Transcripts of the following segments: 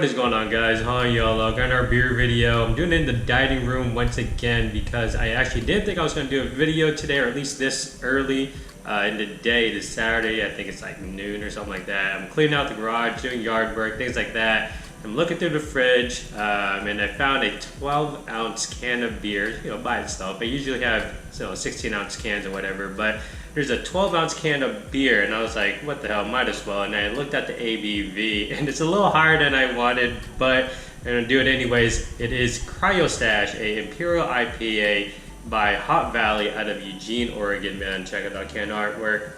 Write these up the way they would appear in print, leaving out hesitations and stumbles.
What is going on, guys? Hi y'all, got our beer video. I'm doing it in the dining room once again because I actually did think I was going to do a video today, or at least this early in the day, this Saturday. I think it's like noon or something like that. I'm cleaning out the garage, doing yard work, things like that. I'm looking through the fridge and I found a 12-ounce can of beer, by itself. I usually have 16-ounce cans or whatever, but there's a 12-ounce can of beer, and I was like, what the hell, might as well. And I looked at the ABV, and it's a little higher than I wanted, but I'm gonna do it anyways. It is Cryo Stash, a Imperial IPA by Hot Valley out of Eugene, Oregon. Man, check out that can artwork.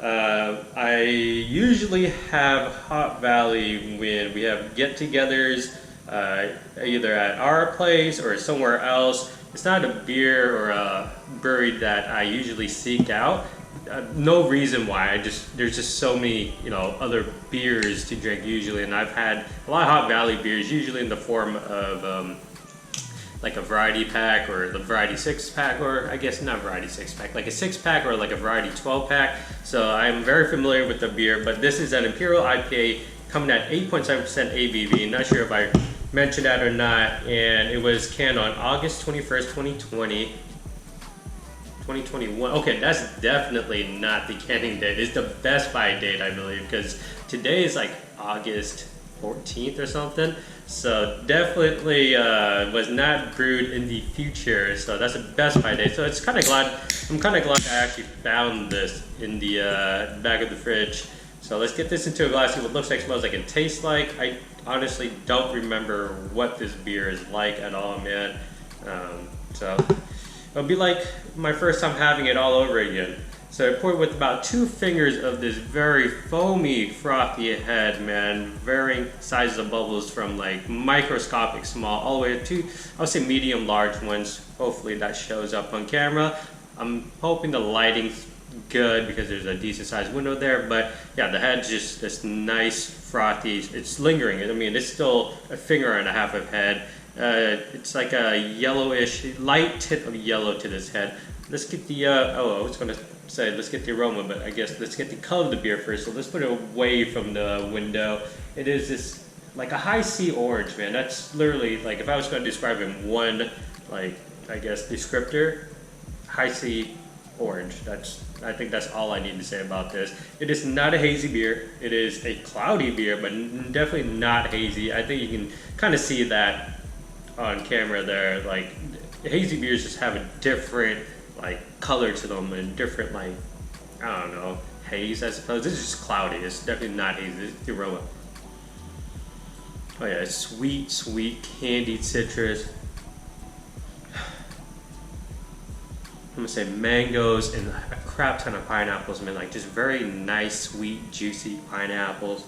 I usually have Hot Valley when we have get-togethers, either at our place or somewhere else. It's not a beer or a brewery that I usually seek out. No reason why. There's just so many other beers to drink usually, and I've had a lot of Hot Valley beers, usually in the form of like a variety pack or the variety 6-pack, or I guess not variety 6-pack, like a 6-pack or like a variety 12-pack. So I'm very familiar with the beer, but this is an Imperial IPA coming at 8.7% ABV. Not sure if I mentioned that or not, and it was canned on August 21st, 2021. Okay, that's definitely not the canning date. It's the Best By date, I believe, because today is like August 14th or something. So definitely was not brewed in the future. So that's a Best By date. So I'm kind of glad I actually found this in the back of the fridge. So let's get this into a glass, see what it looks like, smells like, and tastes like. I honestly don't remember what this beer is like at all, man. So it'll be like my first time having it all over again. So I poured with about 2 fingers of this very foamy, frothy head, man. Varying sizes of bubbles from like microscopic small all the way to, I would say, medium large ones. Hopefully that shows up on camera. I'm hoping the lighting's good because there's a decent sized window there, but yeah, the head's just this nice frothy, it's lingering. I mean, it's still a finger and a half of head. It's like a yellowish, light tint of yellow to this head. Let's get the, I was going to say, let's get the aroma, but I guess let's get the color of the beer first. So let's put it away from the window. It is this, like a high C orange, man. That's literally, like, if I was going to describe it in one, like, I guess, descriptor, high C orange. I think that's all I need to say about this. It is not a hazy beer. It is a cloudy beer, but definitely not hazy. I think you can kind of see that on camera there. Like, hazy beers just have a different color to them and different, I don't know, haze, I suppose. This is just cloudy. It's definitely not hazy. It's the aroma. Oh yeah, it's sweet candied citrus. I'm gonna say mangoes and a crap ton of pineapples, man. Like, just very nice, sweet, juicy pineapples.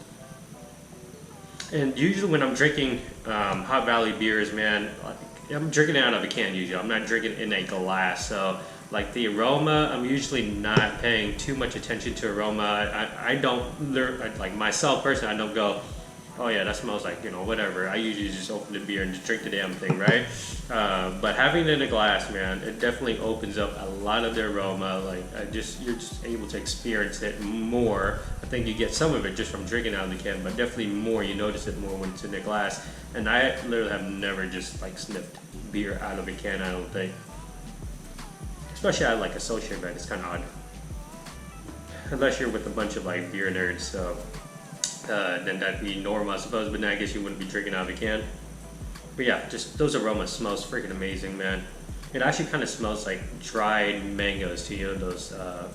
And usually when I'm drinking Hot Valley beers, man, I'm drinking it out of a can usually. I'm not drinking in a glass. So like the aroma, I'm usually not paying too much attention to aroma. I don't, like myself personally, I don't go, oh yeah, that smells like, whatever. I usually just open the beer and just drink the damn thing, right? But having it in a glass, man, it definitely opens up a lot of the aroma. Like, you're just able to experience it more. I think you get some of it just from drinking out of the can, but definitely more, you notice it more when it's in the glass. And I literally have never just sniffed beer out of a can, I don't think. Especially at like a social event, it's kind of odd. Unless you're with a bunch of beer nerds, so then that'd be normal, I suppose, but then I guess you wouldn't be drinking out of a can. But yeah, just those aromas smells freaking amazing, man. It actually kind of smells like dried mangoes too, those, I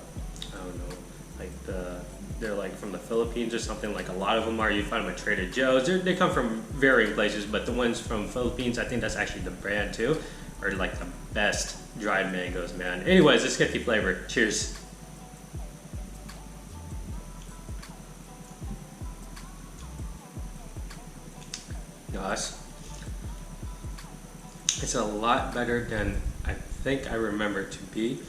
don't know, they're like from the Philippines or something. Like, a lot of them are, you find them at Trader Joe's. They come from varying places, but the ones from Philippines, I think that's actually the brand too, are like the best dried mangoes, man. Anyways, let's get the flavor. Cheers. Gosh, it's a lot better than I think I remember it to be.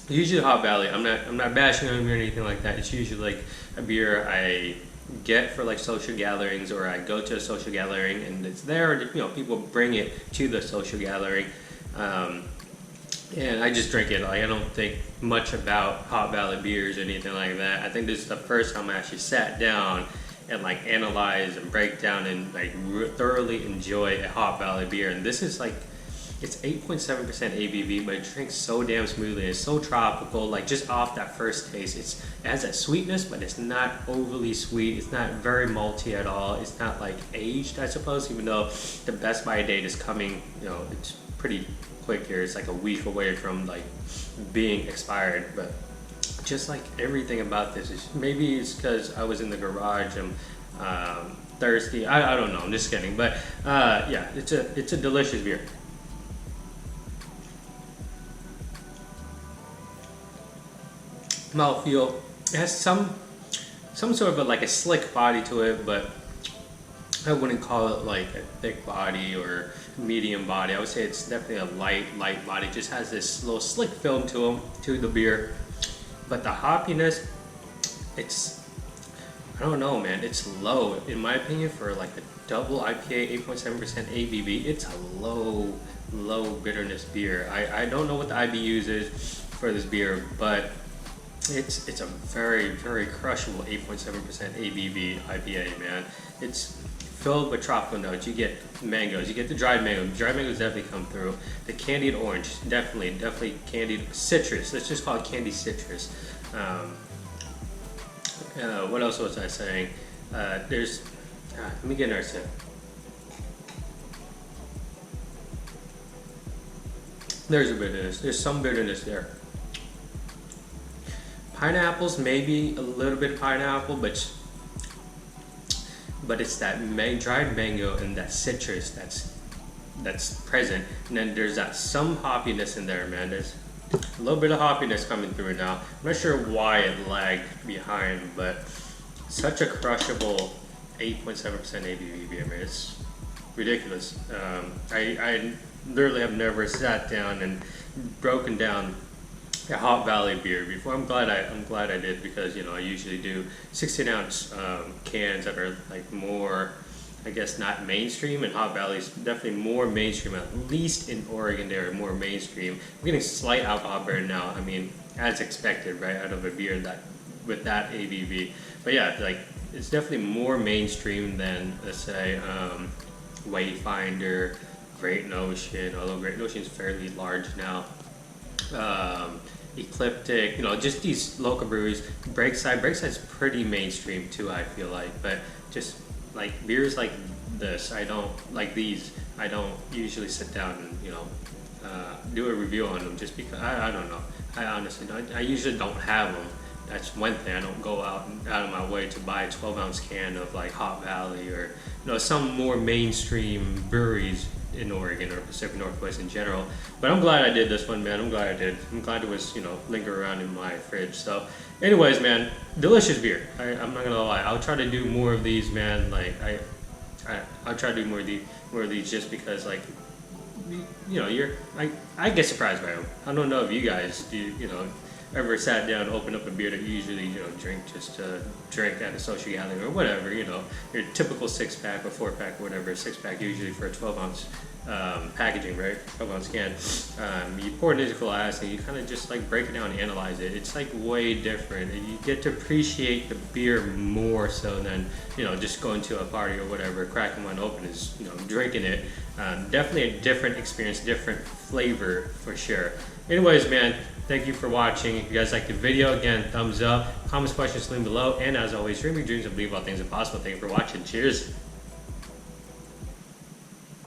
Usually Hot Valley, I'm not bashing on them or anything like that. It's usually like a beer I get for social gatherings, or I go to a social gathering and it's there, people bring it to the social gathering, and I just drink it. I don't think much about Hot Valley beers or anything like that. I think this is the first time I actually sat down and like analyze and break down and like thoroughly enjoy a Hop Valley beer. And this is like, it's 8.7% ABV, but it drinks so damn smoothly. It's so tropical, like just off that first taste. It has that sweetness, but it's not overly sweet. It's not very malty at all. It's not like aged, I suppose, even though the best by date is coming, you know, it's pretty quick here. It's like a week away from like being expired. But just like everything about this is, maybe it's because I was in the garage and thirsty. I don't know. I'm just kidding. But yeah, it's a delicious beer. Mouthfeel, it has some sort of like a slick body to it, but I wouldn't call it like a thick body or medium body. I would say it's definitely a light body. It just has this little slick film to the beer. But the hoppiness, it's, I don't know, man, it's low in my opinion for like a double IPA, 8.7% ABV. It's a low bitterness beer. I don't know what the IBUs is for this beer, but it's a very crushable 8.7% ABV IPA, man. It's filled with tropical notes. You get mangoes, you get the dried mango. Dried mangoes definitely come through. The candied orange, definitely candied citrus. Let's just call it candied citrus. What else was I saying? Let me get another sip. There's a bitterness. There's some bitterness there. Pineapples, maybe a little bit of pineapple, but it's that dried mango and that citrus that's present. And then there's that some hoppiness in there, man. There's a little bit of hoppiness coming through now. I'm not sure why it lagged behind, but such a crushable 8.7% ABV beer, man. It's ridiculous. I literally have never sat down and broken down a Hop Valley beer before. I'm glad I did, because, you know, I usually do 16-ounce cans that are like more, I guess, not mainstream, and Hop Valley's definitely more mainstream, at least in Oregon. They're more mainstream. I'm getting slight alcohol burn now. I mean, as expected, right, out of a beer that with that ABV. But yeah, like, it's definitely more mainstream than, let's say, Wayfinder, Great Notion, although Great Notion is fairly large now. Ecliptic, you know, just these local breweries. Breakside's pretty mainstream too, I feel like. But just like beers like this, I don't usually sit down and, you know, do a review on them, just because I don't know. I honestly don't. I usually don't have them. That's one thing. I don't go out of my way to buy a 12-ounce can of like Hop Valley or, you know, some more mainstream breweries in Oregon or Pacific Northwest in general. But I'm glad I did this one, man. I'm glad I did. I'm glad it was, you know, linger around in my fridge. So anyways, man, delicious beer. I'm not gonna lie. I'll try to do more of these, man. Like I'll try to do more of these just because, like, you know, I get surprised by them. I don't know if you guys do, you know, ever sat down, opened up a beer that you usually, you know, drink just to drink at a social gathering or whatever, you know, your typical 6-pack or 4-pack or whatever, 6-pack usually for a 12-ounce packaging, right? 12-ounce can. You pour it into a glass and you kind of just like break it down and analyze it. It's like way different, and you get to appreciate the beer more so than, you know, just going to a party or whatever, cracking one open is, you know, drinking it. Definitely a different experience, different flavor for sure. Anyways, man, thank you for watching. If you guys liked the video, again, thumbs up. Comments, questions, leave below. And as always, dream your dreams and believe all things are possible. Thank you for watching. Cheers.